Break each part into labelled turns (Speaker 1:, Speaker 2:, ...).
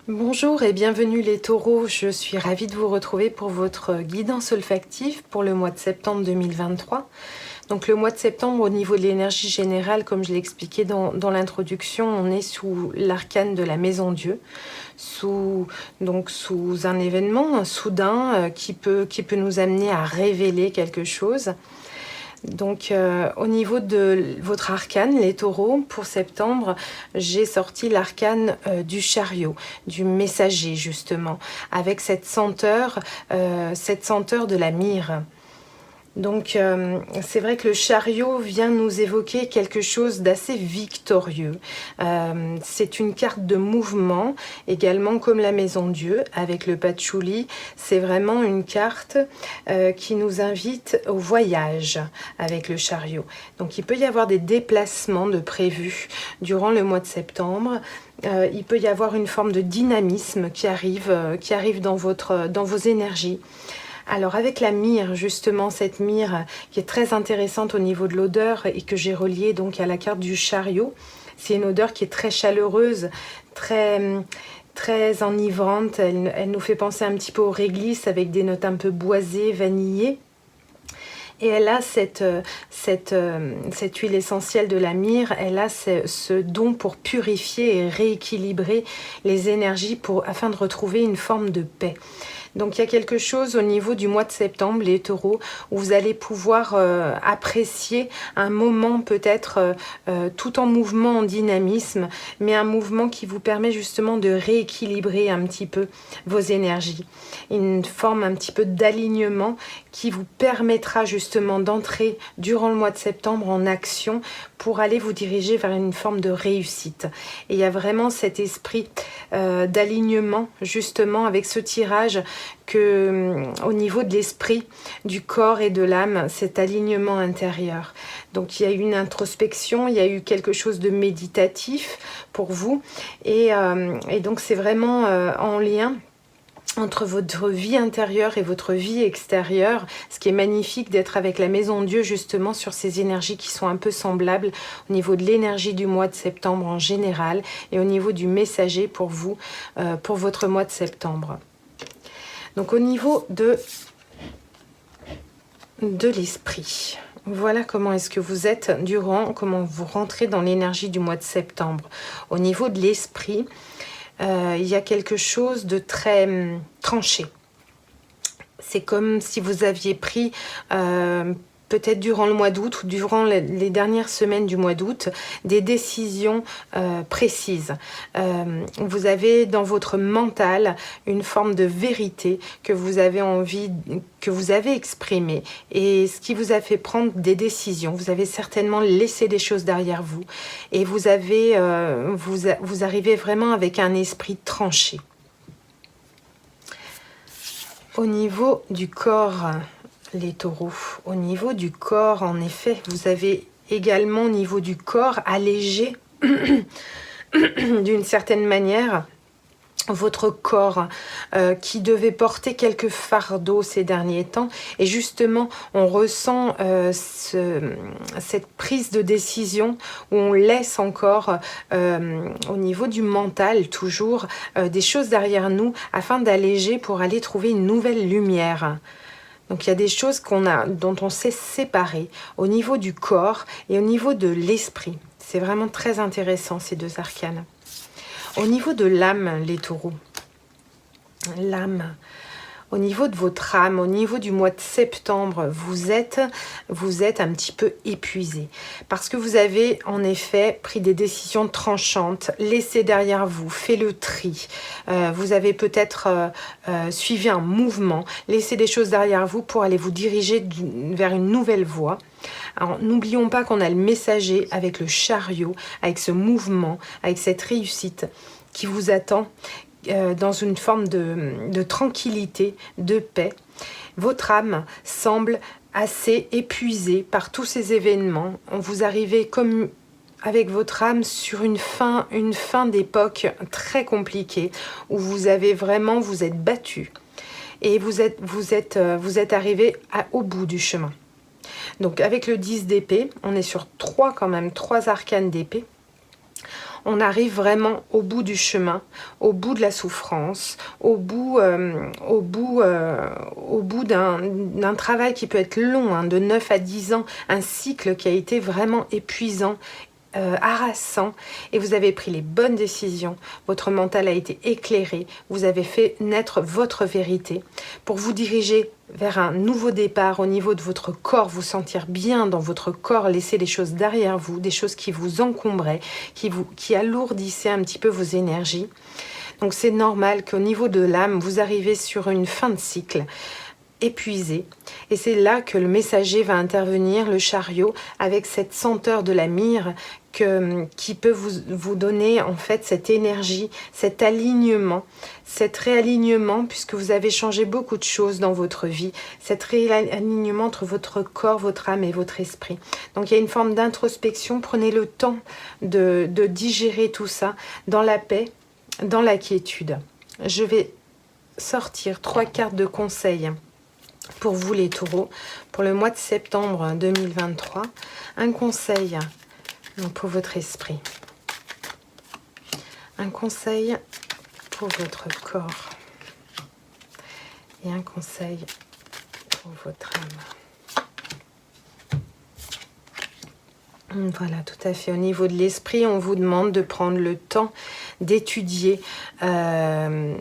Speaker 1: Bonjour et bienvenue les taureaux, je suis ravie de vous retrouver pour votre guidance olfactive pour le mois de septembre 2023. Donc le mois de septembre au niveau de l'énergie générale, comme je l'ai expliqué dans l'introduction, on est sous l'arcane de la Maison Dieu, sous un événement soudain qui peut nous amener à révéler quelque chose. Donc au niveau de votre arcane, les taureaux, pour septembre, j'ai sorti l'arcane du chariot, du messager justement, avec cette senteur de la myrrhe. Donc c'est vrai que le chariot vient nous évoquer quelque chose d'assez victorieux. C'est une carte de mouvement, également comme la Maison Dieu avec le patchouli. C'est vraiment une carte qui nous invite au voyage avec le chariot. Donc il peut y avoir des déplacements de prévus durant le mois de septembre. Il peut y avoir une forme de dynamisme qui arrive dans vos énergies. Alors avec la myrrhe, justement, cette myrrhe qui est très intéressante au niveau de l'odeur et que j'ai reliée donc à la carte du chariot, c'est une odeur qui est très chaleureuse, très enivrante. Elle nous fait penser un petit peu au réglisse avec des notes un peu boisées, vanillées. Et elle a cette huile essentielle de la myrrhe, elle a ce don pour purifier et rééquilibrer les énergies afin de retrouver une forme de paix. Donc il y a quelque chose au niveau du mois de septembre, les taureaux, où vous allez pouvoir apprécier un moment peut-être tout en mouvement, en dynamisme, mais un mouvement qui vous permet justement de rééquilibrer un petit peu vos énergies. Une forme un petit peu d'alignement qui vous permettra justement d'entrer durant le mois de septembre en action pour aller vous diriger vers une forme de réussite. Et il y a vraiment cet esprit d'alignement justement avec ce tirage au niveau de l'esprit, du corps et de l'âme, cet alignement intérieur. Donc il y a eu une introspection, il y a eu quelque chose de méditatif pour vous et donc c'est vraiment en lien entre votre vie intérieure et votre vie extérieure, ce qui est magnifique d'être avec la Maison Dieu justement sur ces énergies qui sont un peu semblables au niveau de l'énergie du mois de septembre en général et au niveau du messager pour vous, pour votre mois de septembre. Donc au niveau de l'esprit, voilà comment est-ce que vous êtes comment vous rentrez dans l'énergie du mois de septembre. Au niveau de l'esprit, il y a quelque chose de très tranché. C'est comme si vous aviez pris peut-être durant le mois d'août ou durant les dernières semaines du mois d'août, des décisions précises. Vous avez dans votre mental une forme de vérité que vous avez exprimée et ce qui vous a fait prendre des décisions. Vous avez certainement laissé des choses derrière vous et vous arrivez vraiment avec un esprit tranché. Au niveau du corps, les taureaux, au niveau du corps, en effet, vous avez également au niveau du corps allégé d'une certaine manière votre corps qui devait porter quelques fardeaux ces derniers temps et justement on ressent cette prise de décision où on laisse encore au niveau du mental toujours des choses derrière nous afin d'alléger pour aller trouver une nouvelle lumière. Donc il y a des choses dont on s'est séparé au niveau du corps et au niveau de l'esprit. C'est vraiment très intéressant ces deux arcanes. Au niveau de l'âme, les taureaux, l'âme, au niveau de votre âme, au niveau du mois de septembre, vous êtes un petit peu épuisé parce que vous avez en effet pris des décisions tranchantes, laissé derrière vous, fait le tri. Vous avez peut-être suivi un mouvement, laissé des choses derrière vous pour aller vous diriger vers une nouvelle voie. Alors n'oublions pas qu'on a le messager avec le chariot, avec ce mouvement, avec cette réussite qui vous attend dans une forme de tranquillité, de paix. Votre âme semble assez épuisée par tous ces événements. Vous arrivez comme avec votre âme sur une fin d'époque très compliquée où vous êtes battu et vous êtes arrivé au bout du chemin. Donc avec le 10 d'épée, on est sur trois arcanes d'épée. On arrive vraiment au bout du chemin, au bout de la souffrance, au bout d'un travail qui peut être long, hein, de 9 à 10 ans, un cycle qui a été vraiment épuisant, harassant, et vous avez pris les bonnes décisions, votre mental a été éclairé, vous avez fait naître votre vérité pour vous diriger vers un nouveau départ au niveau de votre corps, vous sentir bien dans votre corps, laisser les choses derrière vous, des choses qui vous encombraient, qui alourdissaient un petit peu vos énergies. Donc c'est normal qu'au niveau de l'âme, vous arrivez sur une fin de cycle, épuisé, et c'est là que le messager va intervenir, le chariot, avec cette senteur de la myrrhe qui peut vous donner en fait cette énergie, cet alignement, cet réalignement, puisque vous avez changé beaucoup de choses dans votre vie, cet réalignement entre votre corps, votre âme et votre esprit. Donc il y a une forme d'introspection, prenez le temps de digérer tout ça dans la paix, dans la quiétude. Je vais sortir 3 cartes de conseils pour vous les taureaux, pour le mois de septembre 2023, un conseil pour votre esprit, un conseil pour votre corps et un conseil pour votre âme. Voilà, tout à fait. Au niveau de l'esprit, on vous demande de prendre le temps d'étudier. C'est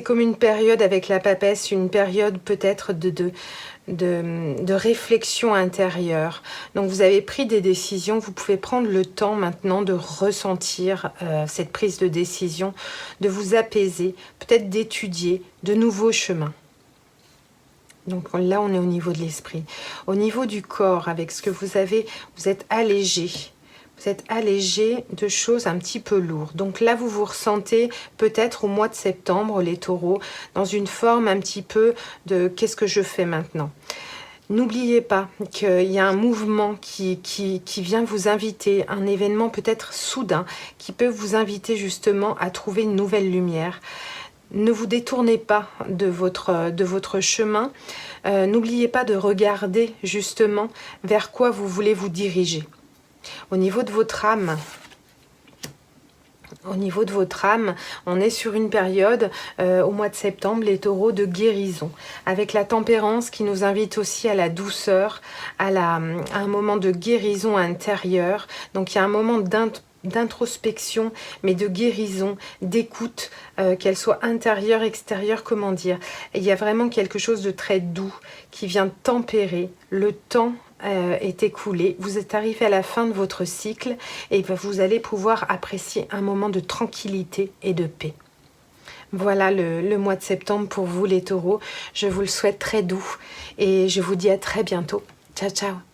Speaker 1: comme une période avec la papesse, une période peut-être de réflexion intérieure. Donc vous avez pris des décisions, vous pouvez prendre le temps maintenant de ressentir cette prise de décision, de vous apaiser, peut-être d'étudier de nouveaux chemins. Donc là, on est au niveau de l'esprit. Au niveau du corps, avec ce que vous avez, vous êtes allégé. Vous êtes allégé de choses un petit peu lourdes. Donc là, vous vous ressentez peut-être au mois de septembre, les taureaux, dans une forme un petit peu de « qu'est-ce que je fais maintenant ?» N'oubliez pas qu'il y a un mouvement qui vient vous inviter, un événement peut-être soudain, qui peut vous inviter justement à trouver une nouvelle lumière. Ne vous détournez pas de votre chemin. N'oubliez pas de regarder justement vers quoi vous voulez vous diriger. Au niveau de votre âme, on est sur une période, au mois de septembre, les taureaux, de guérison, avec la tempérance qui nous invite aussi à la douceur, à un moment de guérison intérieure. Donc il y a un moment d'introspection, mais de guérison, d'écoute, qu'elle soit intérieure, extérieure, comment dire. Et il y a vraiment quelque chose de très doux qui vient tempérer le temps est écoulé, vous êtes arrivé à la fin de votre cycle et vous allez pouvoir apprécier un moment de tranquillité et de paix. Voilà le mois de septembre pour vous les taureaux. Je vous le souhaite très doux et je vous dis à très bientôt. Ciao, ciao.